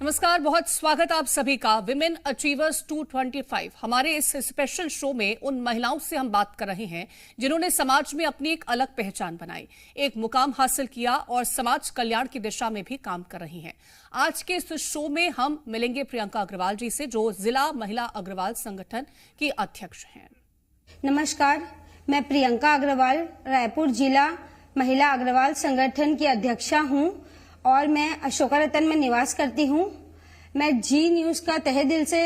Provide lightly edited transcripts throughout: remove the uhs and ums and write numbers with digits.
नमस्कार, बहुत स्वागत आप सभी का विमेन अचीवर्स 225 हमारे इस स्पेशल शो में उन महिलाओं से हम बात कर रहे हैं जिन्होंने समाज में अपनी एक अलग पहचान बनाई, एक मुकाम हासिल किया और समाज कल्याण की दिशा में भी काम कर रही हैं। आज के इस शो में हम मिलेंगे प्रियंका अग्रवाल जी से, जो जिला महिला अग्रवाल संगठन की अध्यक्ष हैं। नमस्कार, मैं प्रियंका अग्रवाल रायपुर जिला महिला अग्रवाल संगठन की अध्यक्षा हूं और मैं अशोकारतन में निवास करती हूं। मैं जी न्यूज का तहे दिल से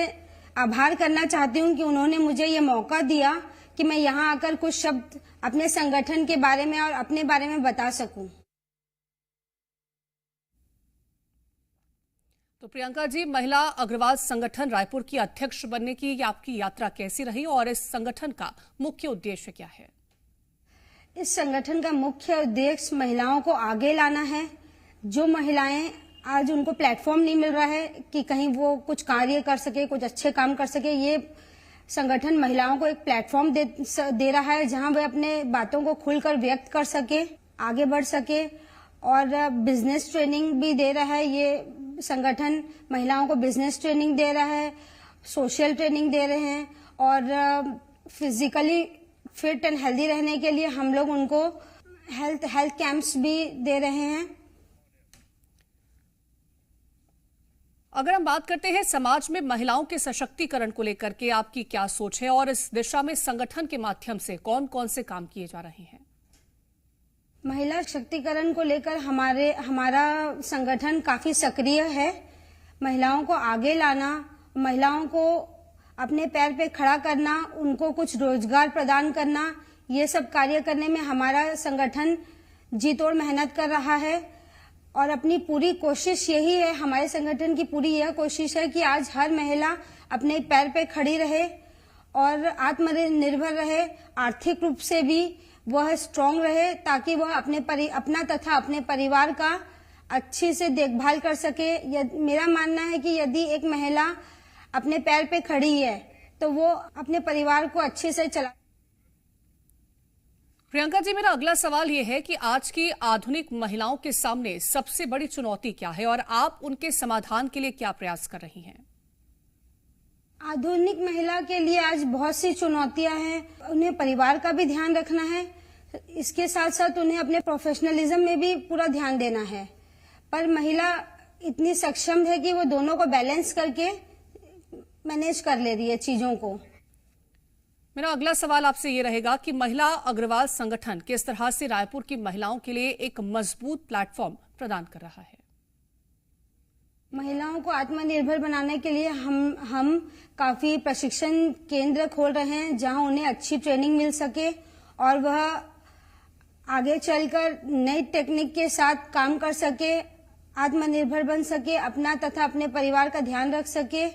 आभार करना चाहती हूं कि उन्होंने मुझे ये मौका दिया कि मैं यहां आकर कुछ शब्द अपने संगठन के बारे में और अपने बारे में बता सकूं। तो प्रियंका जी, महिला अग्रवाल संगठन रायपुर की अध्यक्ष बनने की आपकी यात्रा कैसी रही और इस संगठन का मुख्य उद्देश्य क्या है? इस संगठन का मुख्य उद्देश्य महिलाओं को आगे लाना है। जो महिलाएं आज उनको प्लेटफॉर्म नहीं मिल रहा है कि कहीं वो कुछ कार्य कर सके, कुछ अच्छे काम कर सके, ये संगठन महिलाओं को एक प्लेटफॉर्म दे रहा है जहां वे अपने बातों को खुलकर व्यक्त कर सके, आगे बढ़ सके। और बिजनेस ट्रेनिंग भी दे रहा है ये संगठन, महिलाओं को बिजनेस ट्रेनिंग दे रहा है, सोशल ट्रेनिंग दे रहे हैं और फिजिकली फिट एंड हेल्दी रहने के लिए हम लोग उनको हेल्थ कैंप्स भी दे रहे हैं। अगर हम बात करते हैं समाज में महिलाओं के सशक्तिकरण को लेकर के, आपकी क्या सोच है और इस दिशा में संगठन के माध्यम से कौन कौन से काम किए जा रहे हैं? महिला शक्तिकरण को लेकर हमारा संगठन काफी सक्रिय है। महिलाओं को आगे लाना, महिलाओं को अपने पैर पे खड़ा करना, उनको कुछ रोजगार प्रदान करना, ये सब कार्य करने में हमारा संगठन जी तोड़ मेहनत कर रहा है। और अपनी पूरी कोशिश यही है, हमारे संगठन की पूरी यह कोशिश है कि आज हर महिला अपने पैर पे खड़ी रहे और आत्मनिर्भर रहे, आर्थिक रूप से भी वह स्ट्रांग रहे, ताकि वह अपना तथा अपने परिवार का अच्छी से देखभाल कर सके। मेरा मानना है कि यदि एक महिला अपने पैर पे खड़ी है तो वो अपने परिवार को अच्छे से चला। प्रियंका जी, मेरा अगला सवाल ये है कि आज की आधुनिक महिलाओं के सामने सबसे बड़ी चुनौती क्या है और आप उनके समाधान के लिए क्या प्रयास कर रही हैं? आधुनिक महिला के लिए आज बहुत सी चुनौतियां हैं। उन्हें परिवार का भी ध्यान रखना है, इसके साथ साथ उन्हें अपने प्रोफेशनलिज्म में भी पूरा ध्यान देना है। पर महिला इतनी सक्षम है कि वो दोनों को बैलेंस करके मैनेज कर ले रही है चीजों को। मेरा अगला सवाल आपसे ये रहेगा कि महिला अग्रवाल संगठन किस तरह से रायपुर की महिलाओं के लिए एक मजबूत प्लेटफॉर्म प्रदान कर रहा है? महिलाओं को आत्मनिर्भर बनाने के लिए हम काफी प्रशिक्षण केंद्र खोल रहे हैं जहां उन्हें अच्छी ट्रेनिंग मिल सके और वह आगे चलकर नई टेक्निक के साथ काम कर सके, आत्मनिर्भर बन सके, अपना तथा अपने परिवार का ध्यान रख सके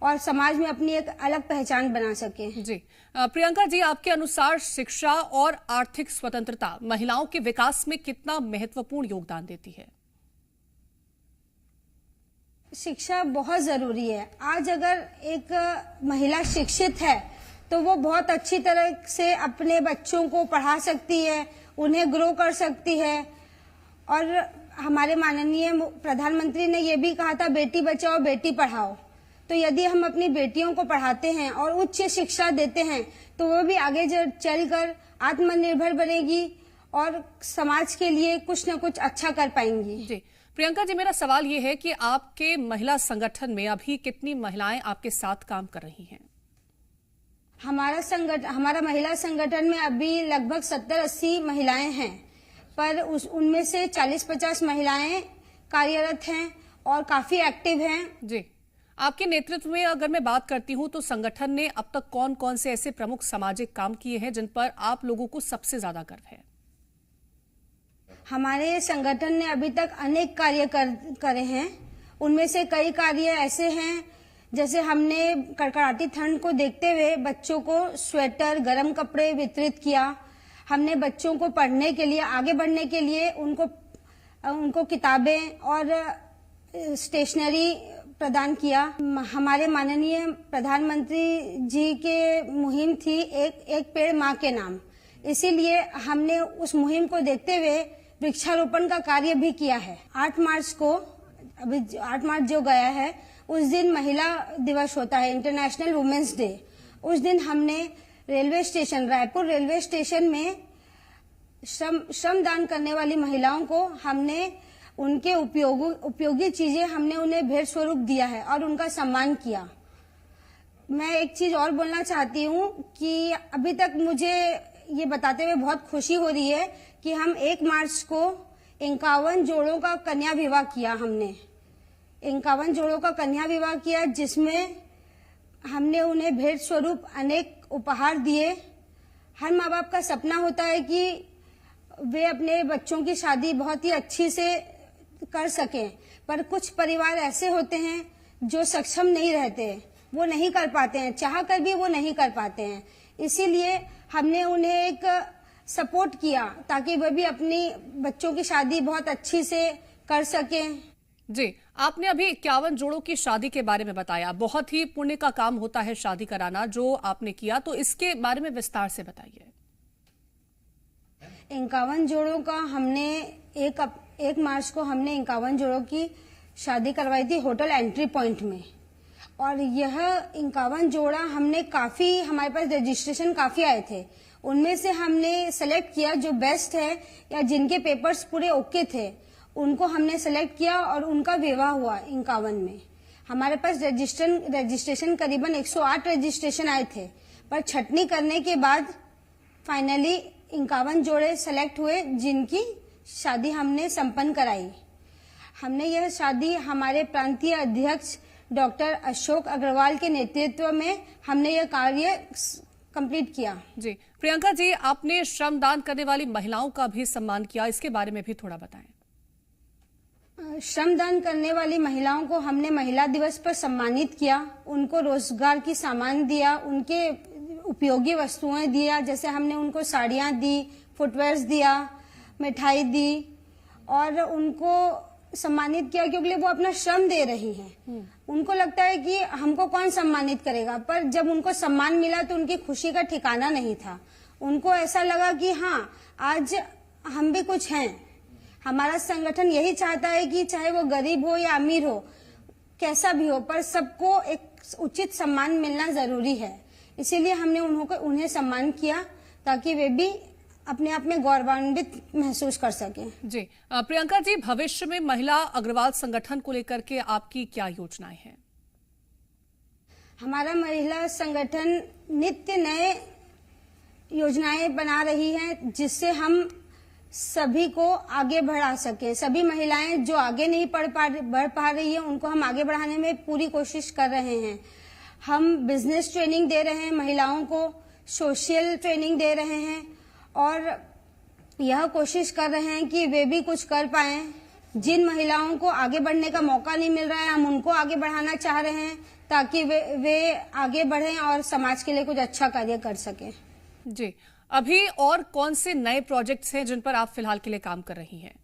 और समाज में अपनी एक अलग पहचान बना सके। जी प्रियंका जी, आपके अनुसार शिक्षा और आर्थिक स्वतंत्रता महिलाओं के विकास में कितना महत्वपूर्ण योगदान देती है? शिक्षा बहुत जरूरी है। आज अगर एक महिला शिक्षित है तो वो बहुत अच्छी तरह से अपने बच्चों को पढ़ा सकती है, उन्हें ग्रो कर सकती है। और हमारे माननीय प्रधानमंत्री ने ये भी कहा था, बेटी बचाओ बेटी पढ़ाओ। तो यदि हम अपनी बेटियों को पढ़ाते हैं और उच्च शिक्षा देते हैं तो वो भी आगे चलकर आत्मनिर्भर बनेगी और समाज के लिए कुछ न कुछ अच्छा कर पाएंगी। जी प्रियंका जी, मेरा सवाल ये है कि आपके महिला संगठन में अभी कितनी महिलाएं आपके साथ काम कर रही हैं? हमारा महिला संगठन में अभी लगभग 70-80 महिलाएं हैं, पर उनमें से 40-50 महिलाएं कार्यरत हैं और काफी एक्टिव हैं। जी, आपके नेतृत्व में अगर मैं बात करती हूं तो संगठन ने अब तक कौन कौन से ऐसे प्रमुख सामाजिक काम किए हैं जिन पर आप लोगों को सबसे ज्यादा गर्व है? हमारे संगठन ने अभी तक अनेक कार्य करे हैं। उनमें से कई कार्य ऐसे हैं, जैसे हमने कड़कड़ाती ठंड को देखते हुए बच्चों को स्वेटर, गर्म कपड़े वितरित किया। हमने बच्चों को पढ़ने के लिए, आगे बढ़ने के लिए उनको किताबें और स्टेशनरी प्रदान किया। हमारे माननीय प्रधानमंत्री जी के मुहिम थी एक पेड़ माँ के नाम, इसीलिए हमने उस मुहिम को देखते हुए वृक्षारोपण का कार्य भी किया है। 8 मार्च को अभी 8 मार्च जो गया है, उस दिन महिला दिवस होता है, इंटरनेशनल वुमेन्स डे। उस दिन हमने railway station, Raipur railway station में श्रम दान करने वाली महिलाओं को हमने उनके उपयोगी चीजें हमने उन्हें भेंट स्वरूप दिया है और उनका सम्मान किया। मैं एक चीज और बोलना चाहती हूँ कि अभी तक मुझे ये बताते हुए बहुत खुशी हो रही है कि हम 1 मार्च को 51 जोड़ों का कन्या विवाह किया। हमने 51 जोड़ों का कन्या विवाह किया, जिसमें हमने उन्हें भेंट स्वरूप अनेक उपहार दिए। हर माँ बाप का सपना होता है कि वे अपने बच्चों की शादी बहुत ही अच्छी से कर सकें, पर कुछ परिवार ऐसे होते हैं जो सक्षम नहीं रहते, वो नहीं कर पाते हैं, चाह कर भी वो नहीं कर पाते हैं। इसीलिए हमने उन्हें एक सपोर्ट किया ताकि वे भी अपनी बच्चों की शादी बहुत अच्छी से कर सकें। जी, आपने अभी 51 जोड़ों की शादी के बारे में बताया, बहुत ही पुण्य का काम होता है शादी कराना जो आपने किया, तो इसके बारे में विस्तार से बताइए। 51 जोड़ों का हमने 1 मार्च को हमने 51 जोड़ों की शादी करवाई थी होटल एंट्री पॉइंट में। और यह 51 जोड़ा हमने काफी, हमारे पास रजिस्ट्रेशन काफी आए थे, उनमें से हमने सेलेक्ट किया जो बेस्ट है या जिनके पेपर्स पूरे ओके थे, उनको हमने सेलेक्ट किया और उनका विवाह हुआ 51 में। हमारे पास रजिस्ट्रेशन करीबन 108 रजिस्ट्रेशन आए थे, पर छटनी करने के बाद फाइनली 51 जोड़े सेलेक्ट हुए जिनकी शादी हमने संपन्न कराई। हमने यह शादी हमारे प्रांतीय अध्यक्ष डॉक्टर अशोक अग्रवाल के नेतृत्व में हमने यह कार्य कंप्लीट किया। जी, प्रियंका जी, आपने श्रमदान करने वाली महिलाओं का भी सम्मान किया, इसके बारे में भी थोड़ा बताएं। श्रमदान करने वाली महिलाओं को हमने महिला दिवस पर सम्मानित किया, उनको रोजगार की सामान दिया, उनके उपयोगी वस्तुएं दिया, जैसे हमने उनको साड़ियां दी, फुटवेयर्स दिया, मिठाई दी और उनको सम्मानित किया क्योंकि वो अपना श्रम दे रही हैं। उनको लगता है कि हमको कौन सम्मानित करेगा, पर जब उनको सम्मान मिला तो उनकी खुशी का ठिकाना नहीं था। उनको ऐसा लगा कि हाँ, आज हम भी कुछ हैं। हमारा संगठन यही चाहता है कि चाहे वो गरीब हो या अमीर हो, कैसा भी हो, पर सबको एक उचित सम्मान मिलना जरूरी है। इसीलिए हमने उन्हें सम्मान किया ताकि वे भी अपने आप में गौरवान्वित महसूस कर सकें। जी, प्रियंका जी, भविष्य में महिला अग्रवाल संगठन को लेकर के आपकी क्या योजनाएं हैं? हमारा महिला संगठन नित्य नए योजनाएं बना रही है जिससे हम सभी को आगे बढ़ा सके। सभी महिलाएं जो आगे नहीं बढ़ पा रही है उनको हम आगे बढ़ाने में पूरी कोशिश कर रहे हैं। हम बिजनेस ट्रेनिंग दे रहे हैं महिलाओं को, सोशल ट्रेनिंग दे रहे हैं और यह कोशिश कर रहे हैं कि वे भी कुछ कर पाएं। जिन महिलाओं को आगे बढ़ने का मौका नहीं मिल रहा है, हम उनको आगे बढ़ाना चाह रहे हैं ताकि वे आगे बढ़ें और समाज के लिए कुछ अच्छा कार्य कर सकें। जी, अभी और कौन से नए प्रोजेक्ट्स हैं जिन पर आप फिलहाल के लिए काम कर रही हैं?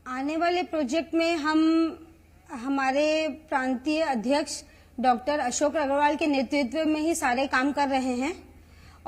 आने वाले प्रोजेक्ट में हम हमारे प्रांतीय अध्यक्ष डॉक्टर अशोक अग्रवाल के नेतृत्व में ही सारे काम कर रहे हैं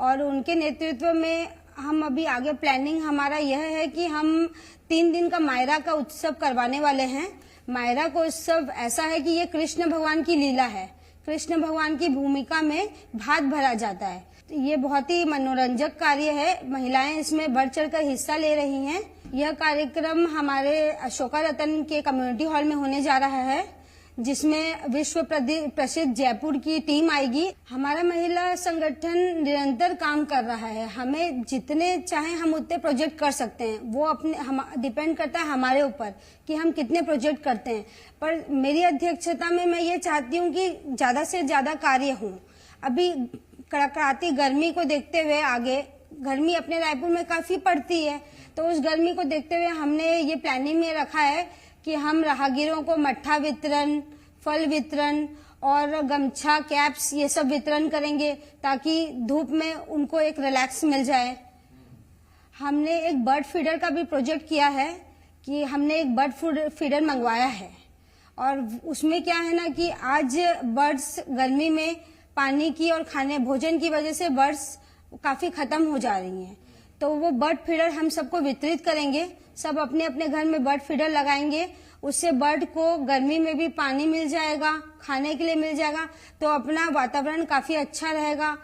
और उनके नेतृत्व में हम अभी आगे प्लानिंग हमारा यह है कि हम 3 दिन का मायरा का उत्सव करवाने वाले हैं। मायरा का उत्सव ऐसा है कि ये कृष्ण भगवान की लीला है। कृष्ण भगवान की भूमिका में भात भरा जाता है। ये बहुत ही मनोरंजक कार्य है, महिलाएं इसमें बढ़ चढ़कर हिस्सा ले रही हैं। यह कार्यक्रम हमारे अशोका रतन के कम्युनिटी हॉल में होने जा रहा है जिसमें विश्व प्रसिद्ध जयपुर की टीम आएगी। हमारा महिला संगठन निरंतर काम कर रहा है। हमें जितने चाहे हम उतने प्रोजेक्ट कर सकते हैं, वो डिपेंड करता है हमारे ऊपर कि हम कितने प्रोजेक्ट करते हैं। पर मेरी अध्यक्षता में मैं ये चाहती हूँ कि ज्यादा से ज्यादा कार्य हो। अभी कड़कड़ाती गर्मी को देखते हुए, आगे गर्मी अपने रायपुर में काफी पड़ती है, तो उस गर्मी को देखते हुए हमने ये प्लानिंग में रखा है कि हम राहगीरों को मट्ठा वितरण, फल वितरण और गमछा, कैप्स ये सब वितरण करेंगे ताकि धूप में उनको एक रिलैक्स मिल जाए। हमने एक बर्ड फीडर का भी प्रोजेक्ट किया है कि हमने एक बर्ड फीडर मंगवाया है और उसमें क्या है ना कि आज बर्ड्स गर्मी में पानी की और भोजन की वजह से बर्ड्स काफी खत्म हो जा रही हैं। तो वो बर्ड फीडर हम सबको वितरित करेंगे। सब अपने अपने घर में बर्ड फीडर लगाएंगे। उससे बर्ड को गर्मी में भी पानी मिल जाएगा, खाने के लिए मिल जाएगा, तो अपना वातावरण काफी अच्छा रहेगा।